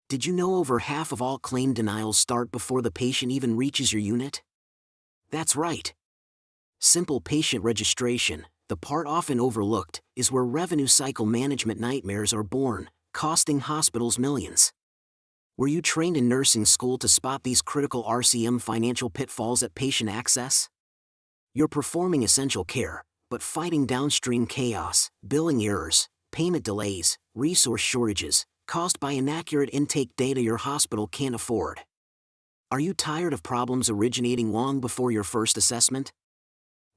Did you know over half of all claim denials start before the patient even reaches your unit? That's right. Simple patient registration, the part often overlooked, is where revenue cycle management nightmares are born, costing hospitals millions. Were you trained in nursing school to spot these critical RCM financial pitfalls at patient access? You're performing essential care, but fighting downstream chaos, billing errors, payment delays, resource shortages, caused by inaccurate intake data your hospital can't afford. Are you tired of problems originating long before your first assessment?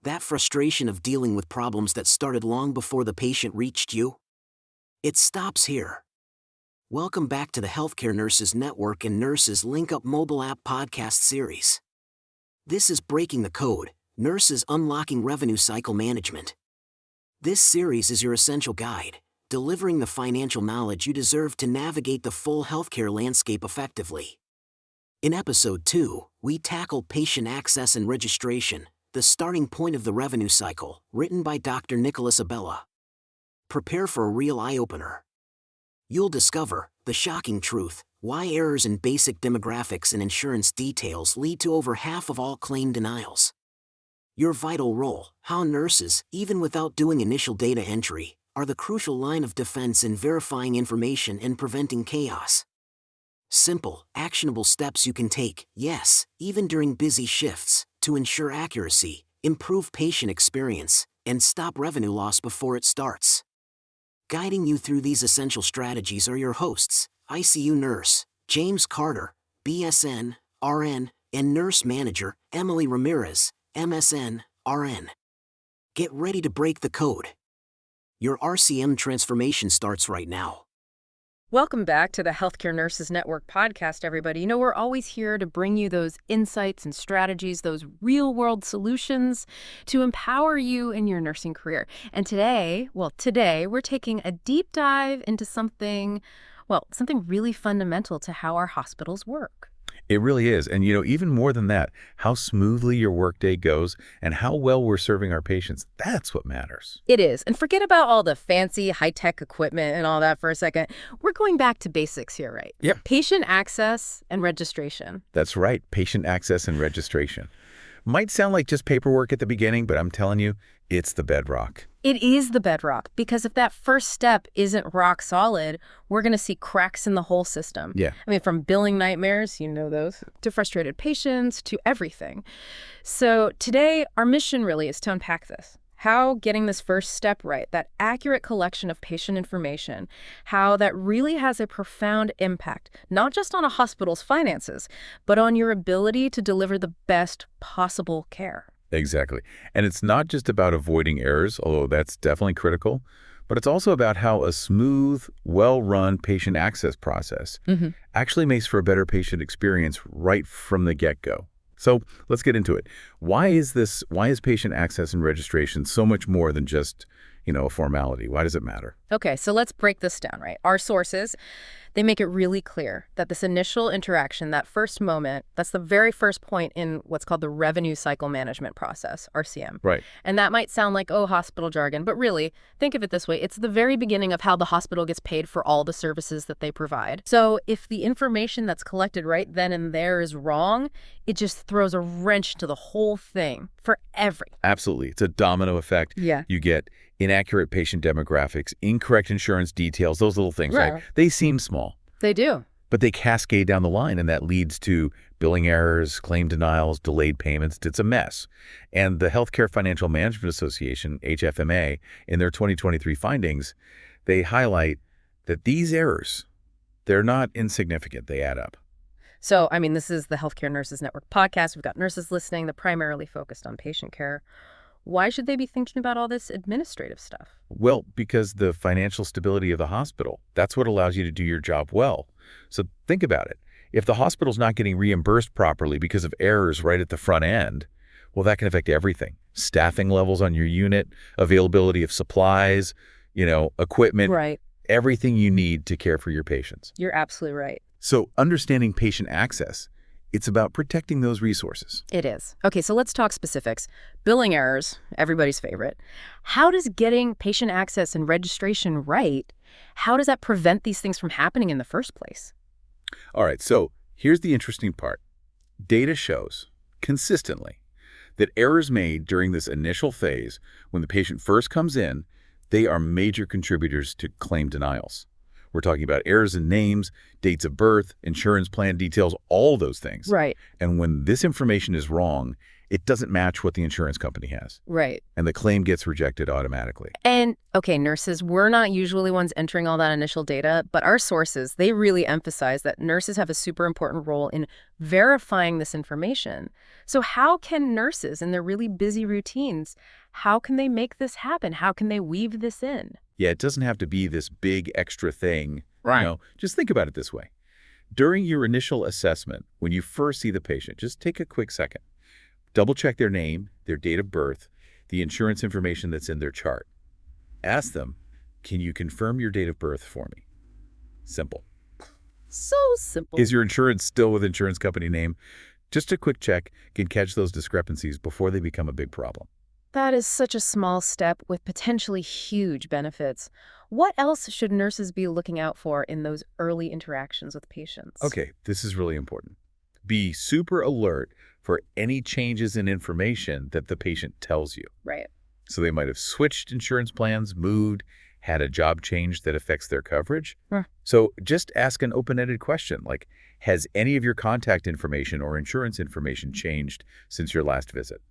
That frustration of dealing with problems that started long before the patient reached you? It stops here. Welcome back to the Healthcare Nurses Network and Nurses Link Up mobile app podcast series. This is Breaking the Code, Nurses Unlocking Revenue Cycle Management. This series is your essential guide, delivering the financial knowledge you deserve to navigate the full healthcare landscape effectively. In Episode 2, we tackle patient access and registration, the starting point of the revenue cycle, written by Dr. Nicholas Abella. Prepare for a real eye-opener. You'll discover the shocking truth: why errors in basic demographics and insurance details lead to over half of all claim denials. Your vital role: how nurses, even without doing initial data entry, are the crucial line of defense in verifying information and preventing chaos. Simple, actionable steps you can take, yes, even during busy shifts, to ensure accuracy, improve patient experience, and stop revenue loss before it starts. Guiding you through these essential strategies are your hosts, ICU nurse James Carter, BSN, RN, and nurse manager Emily Ramirez, MSN, RN. Get ready to break the code. Your RCM transformation starts right now. Welcome back to the Healthcare Nurses Network podcast, everybody. You know, we're always here to bring you those insights and strategies, those real-world solutions to empower you in your nursing career. And today we're taking a deep dive into something really fundamental to how our hospitals work. It really is. And, even more than that, how smoothly your workday goes and how well we're serving our patients, that's what matters. It is. And forget about all the fancy high-tech equipment and all that for a second. We're going back to basics here, right? Yep. Patient access and registration. That's right. Patient access and registration. Might sound like just paperwork at the beginning, but I'm telling you, it's the bedrock. It is the bedrock, because if that first step isn't rock solid, we're going to see cracks in the whole system. Yeah. I mean, from billing nightmares, you know those, to frustrated patients, to everything. So today, our mission really is to unpack this. How getting this first step right, that accurate collection of patient information, how that really has a profound impact, not just on a hospital's finances, but on your ability to deliver the best possible care. Exactly. And it's not just about avoiding errors, although that's definitely critical, but it's also about how a smooth, well-run patient access process actually makes for a better patient experience right from the get-go. So let's get into it. Why is patient access and registration so much more than just, a formality? Why does it matter? Okay, so let's break this down, right? Our sources, they make it really clear that this initial interaction, that first moment, that's the very first point in what's called the revenue cycle management process, RCM. Right. And that might sound like, hospital jargon, but really, think of it this way. It's the very beginning of how the hospital gets paid for all the services that they provide. So if the information that's collected right then and there is wrong, it just throws a wrench to the whole thing for everyone. Absolutely. It's a domino effect. Yeah. You get inaccurate patient demographics, incorrect insurance details, those little things, right? They seem small. They do. But they cascade down the line, and that leads to billing errors, claim denials, delayed payments. It's a mess. And the Healthcare Financial Management Association, HFMA, in their 2023 findings, they highlight that these errors, they're not insignificant. They add up. So, this is the Healthcare Nurses Network podcast. We've got nurses listening. They're primarily focused on patient care. Why should they be thinking about all this administrative stuff? Well, because the financial stability of the hospital, that's what allows you to do your job well. So think about it. If the hospital's not getting reimbursed properly because of errors right at the front end, well, that can affect everything. Staffing levels on your unit, availability of supplies, equipment, right? Everything you need to care for your patients. You're absolutely right. So understanding patient access, it's about protecting those resources. It is. Okay, so let's talk specifics. Billing errors, everybody's favorite. How does getting patient access and registration right, how does that prevent these things from happening in the first place? All right, so here's the interesting part. Data shows consistently that errors made during this initial phase, when the patient first comes in, they are major contributors to claim denials. We're talking about errors in names, dates of birth, insurance plan details, all those things. Right. And when this information is wrong, it doesn't match what the insurance company has. Right. And the claim gets rejected automatically. And, okay, nurses, we're not usually ones entering all that initial data, but our sources, they really emphasize that nurses have a super important role in verifying this information. So how can nurses, in their really busy routines, how can they make this happen? How can they weave this in? Yeah, it doesn't have to be this big extra thing. Right. You know, just think about it this way. During your initial assessment, when you first see the patient, just take a quick second. Double-check their name, their date of birth, the insurance information that's in their chart. Ask them, can you confirm your date of birth for me? Simple. So simple. Is your insurance still with insurance company name? Just a quick check can catch those discrepancies before they become a big problem. That is such a small step with potentially huge benefits. What else should nurses be looking out for in those early interactions with patients? Okay, this is really important. Be super alert for any changes in information that the patient tells you. Right. So they might have switched insurance plans, moved, had a job change that affects their coverage. Huh. So just ask an open-ended question like, has any of your contact information or insurance information changed since your last visit?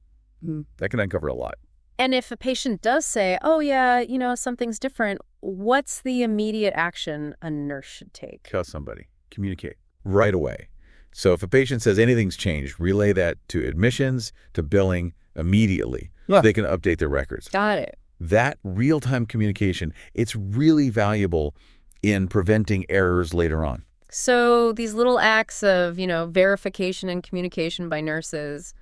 That can uncover a lot. And if a patient does say, oh, yeah, something's different, what's the immediate action a nurse should take? Tell somebody. Communicate right away. So if a patient says anything's changed, relay that to admissions, to billing immediately. Yeah. They can update their records. Got it. That real-time communication, it's really valuable in preventing errors later on. So these little acts of, verification and communication by nurses,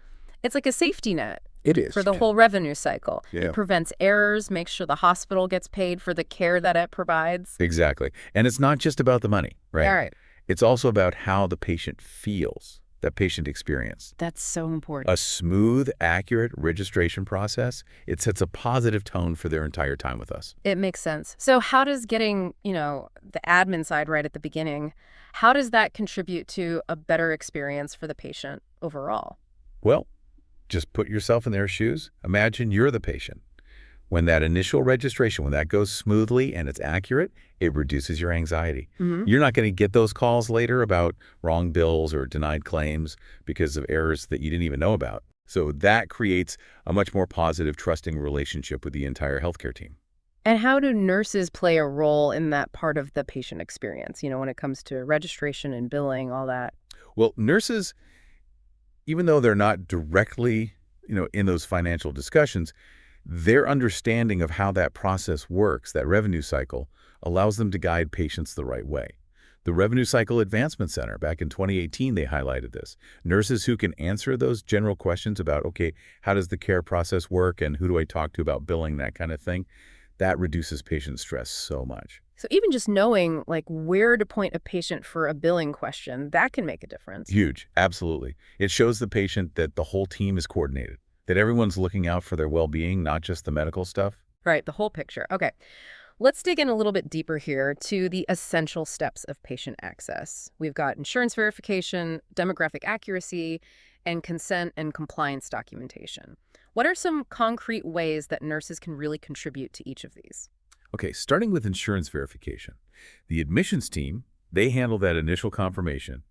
it's like a safety net. It is. For the whole revenue cycle. Yeah. It prevents errors, makes sure the hospital gets paid for the care that it provides. Exactly. And it's not just about the money, right? All right. It's also about how the patient feels, that patient experience. That's so important. A smooth, accurate registration process, it sets a positive tone for their entire time with us. It makes sense. So how does getting, the admin side right at the beginning, how does that contribute to a better experience for the patient overall? Well, just put yourself in their shoes. Imagine you're the patient. When that initial registration, when that goes smoothly and it's accurate, it reduces your anxiety. You're not going to get those calls later about wrong bills or denied claims because of errors that you didn't even know about. So that creates a much more positive, trusting relationship with the entire healthcare team. And how do nurses play a role in that part of the patient experience, when it comes to registration and billing, all that? Well, nurses, even though they're not directly, in those financial discussions, their understanding of how that process works, that revenue cycle, allows them to guide patients the right way. The Revenue Cycle Advancement Center, back in 2018, they highlighted this. Nurses who can answer those general questions about, okay, how does the care process work and who do I talk to about billing, that kind of thing, that reduces patient stress so much. So even just knowing, where to point a patient for a billing question, that can make a difference. Huge, absolutely. It shows the patient that the whole team is coordinated, that everyone's looking out for their well-being, not just the medical stuff. Right, the whole picture. Okay. Let's dig in a little bit deeper here to the essential steps of patient access. We've got insurance verification, demographic accuracy, and consent and compliance documentation. What are some concrete ways that nurses can really contribute to each of these? Okay, starting with insurance verification. The admissions team, they handle that initial confirmation.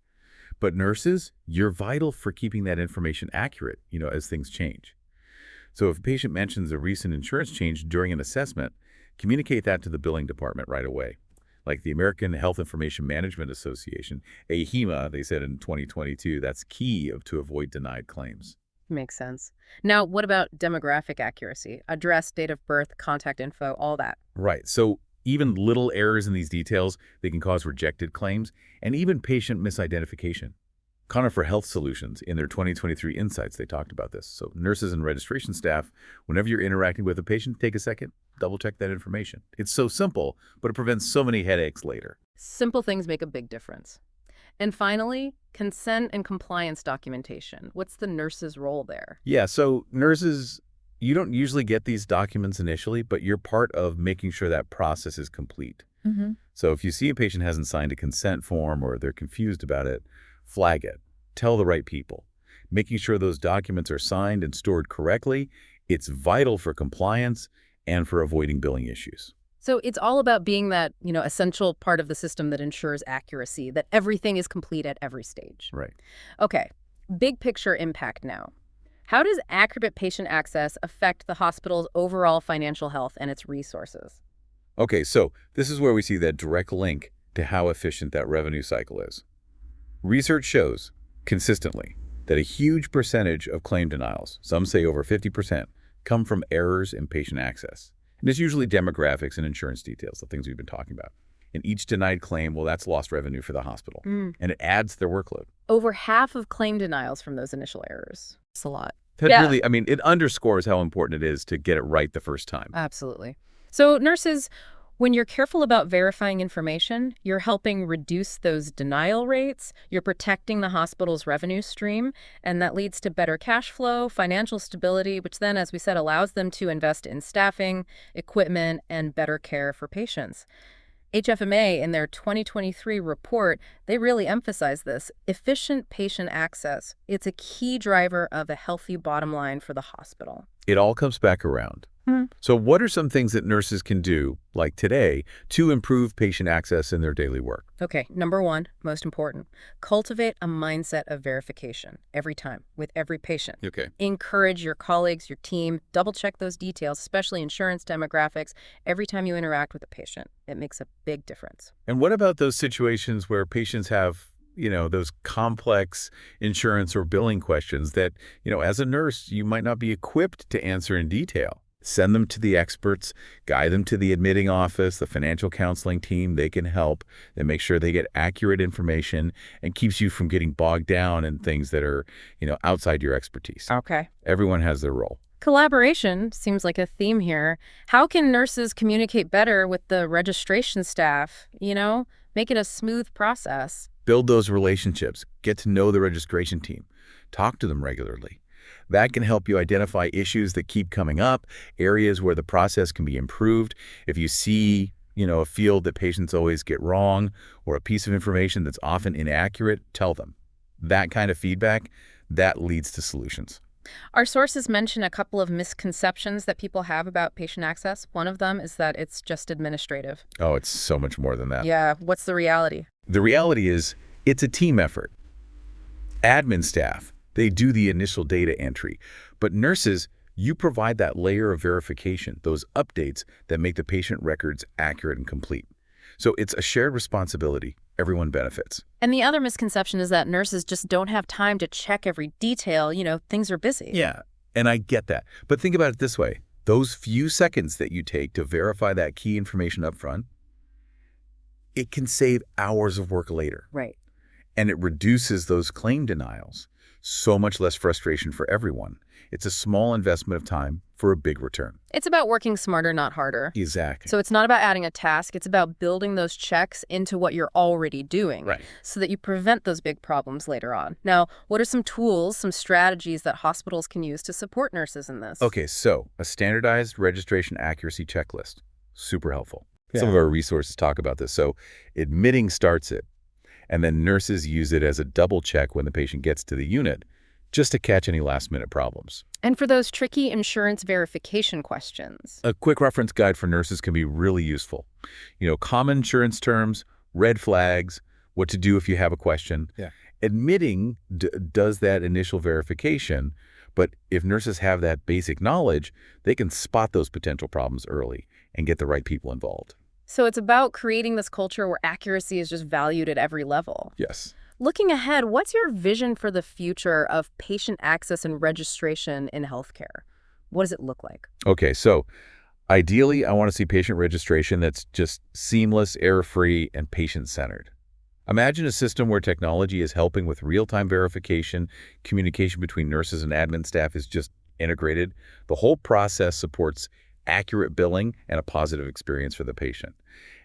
But nurses, you're vital for keeping that information accurate, as things change. So if a patient mentions a recent insurance change during an assessment, communicate that to the billing department right away. Like the American Health Information Management Association, AHIMA, they said in 2022, that's key to avoid denied claims. Makes sense. Now, what about demographic accuracy? Address, date of birth, contact info, all that. Right. So even little errors in these details, they can cause rejected claims and even patient misidentification. Conifer Health Solutions, in their 2023 Insights, they talked about this. So nurses and registration staff, whenever you're interacting with a patient, take a second, double-check that information. It's so simple, but it prevents so many headaches later. Simple things make a big difference. And finally, consent and compliance documentation. What's the nurse's role there? Yeah, so nurses, you don't usually get these documents initially, but you're part of making sure that process is complete. So if you see a patient hasn't signed a consent form or they're confused about it, flag it. Tell the right people. Making sure those documents are signed and stored correctly, it's vital for compliance and for avoiding billing issues. So it's all about being that, essential part of the system that ensures accuracy, that everything is complete at every stage. Right. Okay, big picture impact now. How does accurate patient access affect the hospital's overall financial health and its resources? Okay, so this is where we see that direct link to how efficient that revenue cycle is. Research shows consistently that a huge percentage of claim denials, some say over 50%, come from errors in patient access. And it's usually demographics and insurance details, the things we've been talking about. And each denied claim, well, that's lost revenue for the hospital. And it adds to their workload. Over half of claim denials from those initial errors. That's a lot. That really, it underscores how important it is to get it right the first time. Absolutely. So nurses, when you're careful about verifying information, you're helping reduce those denial rates, you're protecting the hospital's revenue stream, and that leads to better cash flow, financial stability, which then, as we said, allows them to invest in staffing, equipment, and better care for patients. HFMA, in their 2023 report, they really emphasize this. Efficient patient access, it's a key driver of a healthy bottom line for the hospital. It all comes back around. So what are some things that nurses can do, like today, to improve patient access in their daily work? Okay, number one, most important, cultivate a mindset of verification every time with every patient. Okay. Encourage your colleagues, your team, double-check those details, especially insurance demographics, every time you interact with a patient. It makes a big difference. And what about those situations where patients have those complex insurance or billing questions that, as a nurse, you might not be equipped to answer in detail? Send them to the experts, guide them to the admitting office, the financial counseling team. They can help. They make sure they get accurate information and keeps you from getting bogged down in things that are, outside your expertise. Okay. Everyone has their role. Collaboration seems like a theme here. How can nurses communicate better with the registration staff, make it a smooth process? Build those relationships. Get to know the registration team. Talk to them regularly. That can help you identify issues that keep coming up, areas where the process can be improved. If you see, a field that patients always get wrong or a piece of information that's often inaccurate, tell them. That kind of feedback, that leads to solutions. Our sources mention a couple of misconceptions that people have about patient access. One of them is that it's just administrative. Oh, it's so much more than that. Yeah, what's the reality? The reality is it's a team effort. Admin staff, they do the initial data entry. But nurses, you provide that layer of verification, those updates that make the patient records accurate and complete. So it's a shared responsibility. Everyone benefits. And the other misconception is that nurses just don't have time to check every detail. Things are busy. Yeah, and I get that. But think about it this way. Those few seconds that you take to verify that key information up front, it can save hours of work later. Right. And it reduces those claim denials. So much less frustration for everyone. It's a small investment of time for a big return. It's about working smarter, not harder. Exactly. So it's not about adding a task. It's about building those checks into what you're already doing. Right. So that you prevent those big problems later on. Now, what are some tools, some strategies that hospitals can use to support nurses in this? Okay, so a standardized registration accuracy checklist. Super helpful. Some of our resources talk about this. So admitting starts it. And then nurses use it as a double check when the patient gets to the unit, just to catch any last-minute problems. And for those tricky insurance verification questions? A quick reference guide for nurses can be really useful. Common insurance terms, red flags, what to do if you have a question. Yeah. Admitting does that initial verification, but if nurses have that basic knowledge, they can spot those potential problems early and get the right people involved. So it's about creating this culture where accuracy is just valued at every level. Yes. Looking ahead, what's your vision for the future of patient access and registration in healthcare? What does it look like? Okay, so ideally, I want to see patient registration that's just seamless, error-free, and patient-centered. Imagine a system where technology is helping with real-time verification, communication between nurses and admin staff is just integrated. The whole process supports accurate billing and a positive experience for the patient.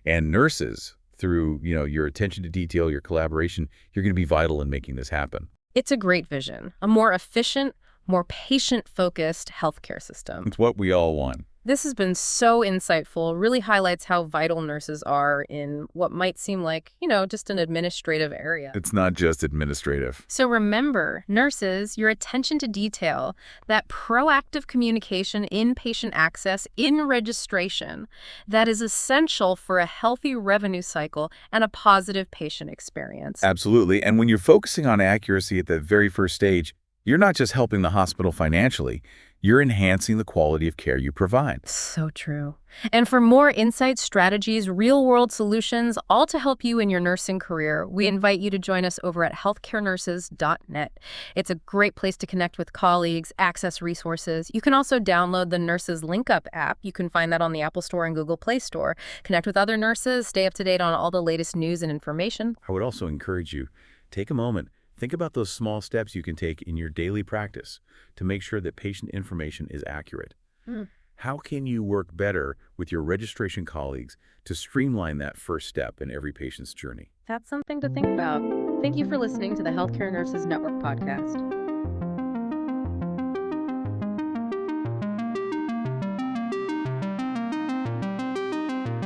And nurses, through your attention to detail, your collaboration, you're going to be vital in making this happen. It's a great vision, a more efficient, more patient-focused healthcare system. It's what we all want. This has been so insightful, really highlights how vital nurses are in what might seem like, just an administrative area. It's not just administrative. So remember, nurses, your attention to detail, that proactive communication in patient access, in registration, that is essential for a healthy revenue cycle and a positive patient experience. Absolutely. And when you're focusing on accuracy at the very first stage, you're not just helping the hospital financially, you're enhancing the quality of care you provide. So true. And for more insights, strategies, real-world solutions, all to help you in your nursing career, we invite you to join us over at healthcarenurses.net. It's a great place to connect with colleagues, access resources. You can also download the Nurses Link Up app. You can find that on the Apple Store and Google Play Store. Connect with other nurses, stay up to date on all the latest news and information. I would also encourage you, take a moment. Think about those small steps you can take in your daily practice to make sure that patient information is accurate. How can you work better with your registration colleagues to streamline that first step in every patient's journey? That's something to think about. Thank you for listening to the Healthcare Nurses Network podcast.